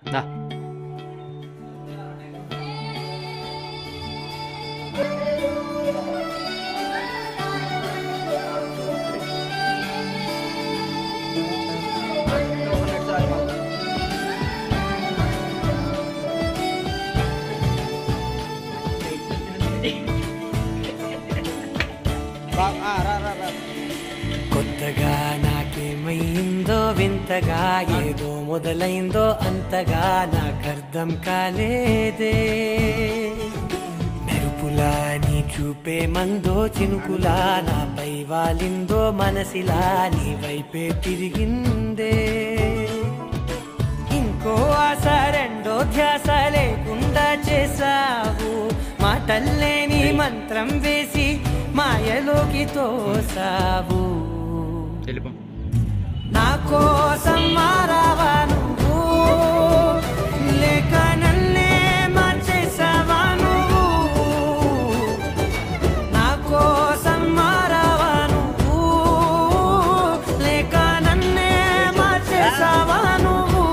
దా. కొత్తగా నాకేమైందో వింతగా ఏదో మొదలైందో అంతగా నాకర్థం కాలేదే మెరుపులా నీ చూపే మందో చినుకులా నాపై వాలిందో మనసిలా నీ వైపే తిరిగిందే ఇంకో ఆశ రెండో ధ్యాస లేకుండా చేసావు మాటల్లేని మంత్రం వేసి మాయలోకి తోసావు నా కోసం మారావా నువ్వు లేక నన్నే మార్చేసావా నువ్వు నా కోసం మారావా నువ్వు లేక నన్నే మార్చేసావా నువ్వు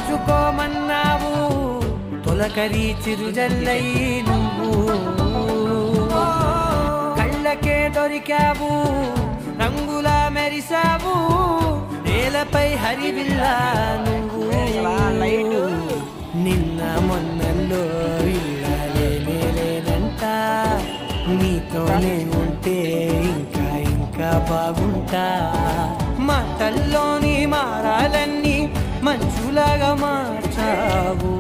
పంచుకోమన్నావు తొలకరి చిరుజల్లై నువ్వు కళ్ళకే దొరికావు రంగులా మెరిసావు నేలపై హరివిల్లా నువ్వు నిన్న మొన్నల్లో ఇల్లాలేనంట నీతోనే ఉంటే ఇంకా ఇంకా బాగుంటా మాటల్లోని మారాలన్నీ మంచులాగా మార్చావు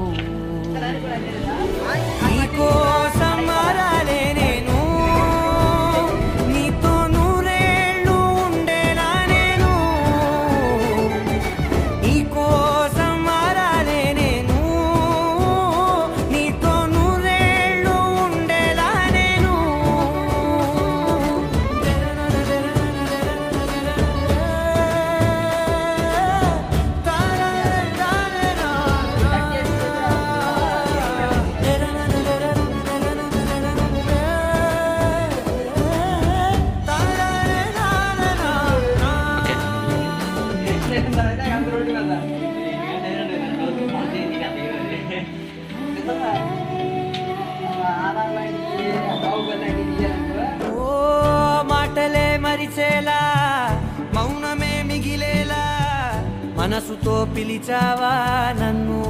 నీకోసం మారాలే నేను నీతో నూరేళ్ళు ఉండేలా నేను నీకోసం మారాలే నేను నీతో నూరేళ్ళు ఉండేలా నేను మాటలే మరిచేలా మౌనమే మిగిలేలా మనసుతో పిలిచావా నన్ను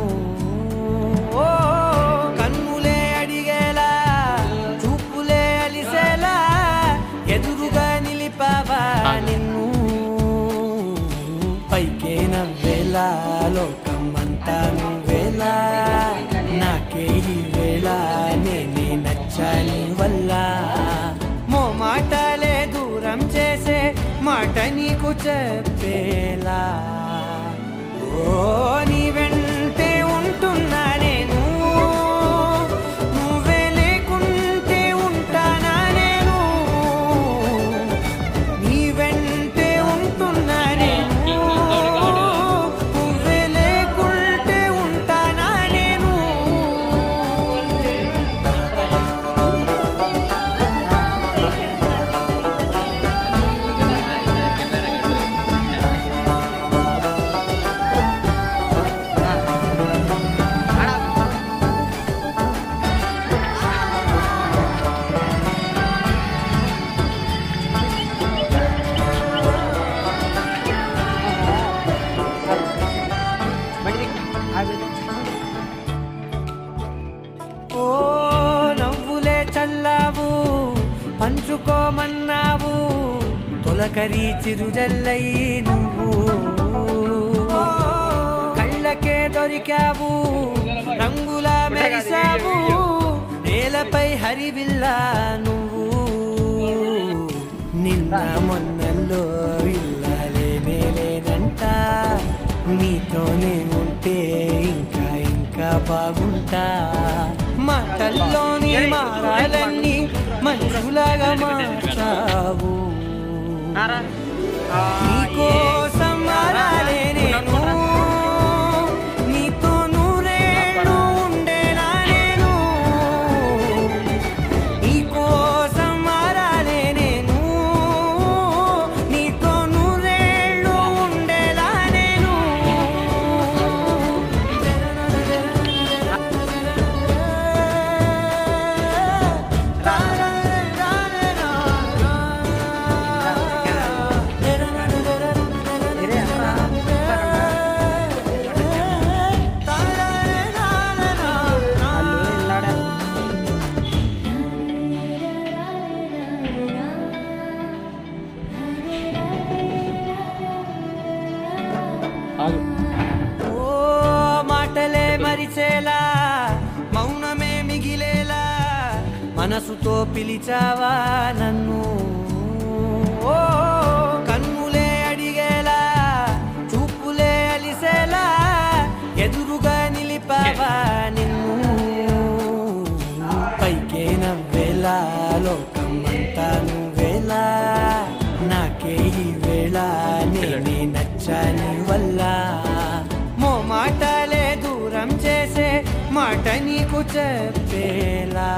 కన్నులే అడిగేలా చూపులే అలిసేలా ఎదురుగా నిలిపావా నిన్ను పైకే నవ్వేలా లోకం అంతా నువ్వేలా నాకే ఈ వేళ నేనే నచ్చాని వల్ల మాటలే దూరం చేసే మాట నీకు చెప్పేలా ఓ నీ వెంటే ఉంటున్నా నేను నువ్వే లేకుంటే ఉంటానా నేను నీ వెంటే ఉంటున్నా నేను నువ్వే లేకుంటే ఉంటానా నేను ఓ నవ్వులే చల్లావు పంచుకోమన్నావు తొలకరి చిరుజల్లై నువ్వు కళ్ళకే దొరికావు రంగులా మెరిసావు నేలపై హరివిల్లా నువ్వు నిన్న మొన్నల్లో ఇల్లాలేనంట నీతోనే ఉంటే ఇంకా ఇంకా బాగుంటా మాటల్లోని మారాలన్నీ మంచులాగా మార్చావు మనసుతో పిలిచావా నన్ను, ఓ కన్నులే అడిగేలా చూపులే అలిసేలా ఎదురుగా నిలిపావా నిన్ను. పైకే నవ్వేలా లోకమంతా నువ్వేలా, నాకే ఈ వేళ నేనే నచ్చాని వల్ల. మాటలే దూరం చేసే మాట నీకు చెప్పేలా.